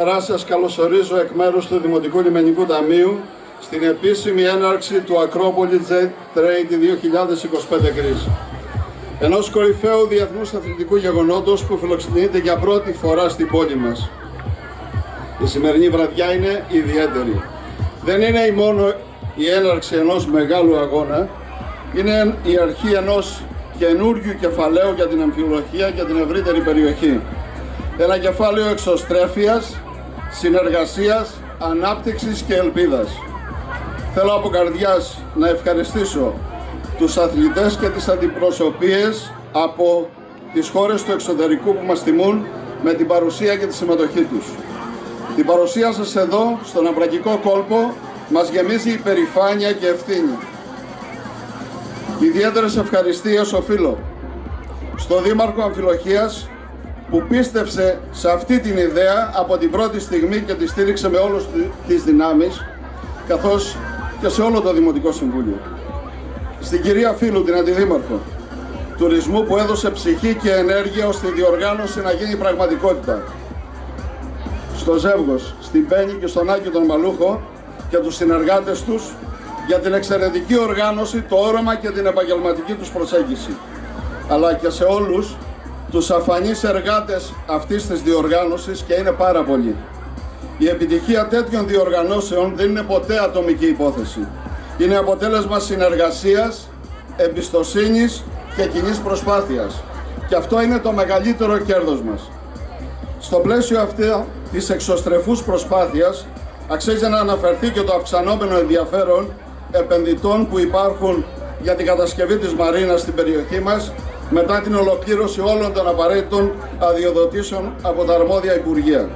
Σας καλωσορίζω εκ μέρους του Δημοτικού Λιμενικού Ταμείου στην επίσημη έναρξη του Ακρόπολη Jet Trade 2025 κρίση. Ενός κορυφαίου διεθνούς αθλητικού γεγονότος που φιλοξενείται για πρώτη φορά στην πόλη μας. Η σημερινή βραδιά είναι ιδιαίτερη. Δεν είναι μόνο η έναρξη ενός μεγάλου αγώνα, είναι η αρχή ενός καινούριου κεφαλαίου για την αμφιλοχία και την ευρύτερη περιοχή. Ένα κεφάλαιο εξωστρέφειας, συνεργασίας, ανάπτυξης και ελπίδας. Θέλω από καρδιάς να ευχαριστήσω τους αθλητές και τις αντιπροσωπείες από τις χώρες του εξωτερικού που μας τιμούν με την παρουσία και τη συμμετοχή τους. Την παρουσία σας εδώ, στον Αυρακικό κόλπο, μας γεμίζει υπερηφάνεια και ευθύνη. Ιδιαίτερες ευχαριστίες οφείλω στο Δήμαρχο Αμφιλοχίας που πίστεψε σε αυτή την ιδέα από την πρώτη στιγμή και τη στήριξε με όλες τις δυνάμεις, καθώς και σε όλο το Δημοτικό Συμβούλιο. Στην κυρία Φίλου, την Αντιδήμαρχο Τουρισμού, που έδωσε ψυχή και ενέργεια ώστε η διοργάνωση να γίνει πραγματικότητα. Στο Ζεύγος, στην Πέννη και στον Άκη τον Μαλούχο και τους συνεργάτες τους για την εξαιρετική οργάνωση, το όραμα και την επαγγελματική τους προσέγγιση. Αλλά και σε όλους τους αφανείς εργάτες αυτής της διοργάνωσης, και είναι πάρα πολλοί. Η επιτυχία τέτοιων διοργανώσεων δεν είναι ποτέ ατομική υπόθεση. Είναι αποτέλεσμα συνεργασίας, εμπιστοσύνης και κοινής προσπάθειας. Και αυτό είναι το μεγαλύτερο κέρδος μας. Στο πλαίσιο αυτή της εξωστρεφούς προσπάθειας αξίζει να αναφερθεί και το αυξανόμενο ενδιαφέρον επενδυτών που υπάρχουν για την κατασκευή της μαρίνας στην περιοχή μας μετά την ολοκλήρωση όλων των απαραίτητων αδειοδοτήσεων από τα αρμόδια Υπουργεία.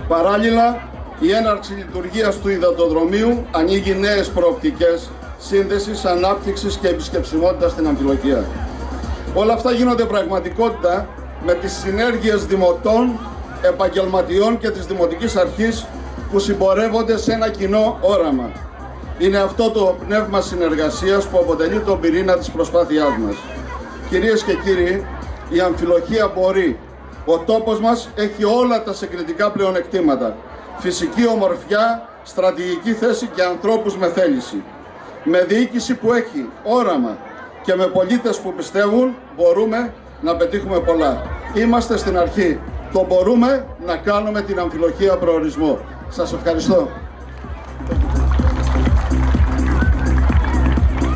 Παράλληλα, η έναρξη λειτουργίας του υδατοδρομίου ανοίγει νέες προοπτικές σύνδεσης, ανάπτυξης και επισκεψιμότητας στην Αμφιλοχία. Όλα αυτά γίνονται πραγματικότητα με τις συνέργειες δημοτών, επαγγελματιών και της Δημοτικής Αρχής που συμπορεύονται σε ένα κοινό όραμα. Είναι αυτό το πνεύμα συνεργασίας που αποτελεί τον πυρήνα της προσπάθειάς μας. Κυρίες και κύριοι, η Αμφιλοχία μπορεί. Ο τόπος μας έχει όλα τα συγκριτικά πλεονεκτήματα. Φυσική ομορφιά, στρατηγική θέση και ανθρώπους με θέληση. Με διοίκηση που έχει όραμα και με πολίτες που πιστεύουν, μπορούμε να πετύχουμε πολλά. Είμαστε στην αρχή. Το μπορούμε να κάνουμε την Αμφιλοχία προορισμό. Σας ευχαριστώ.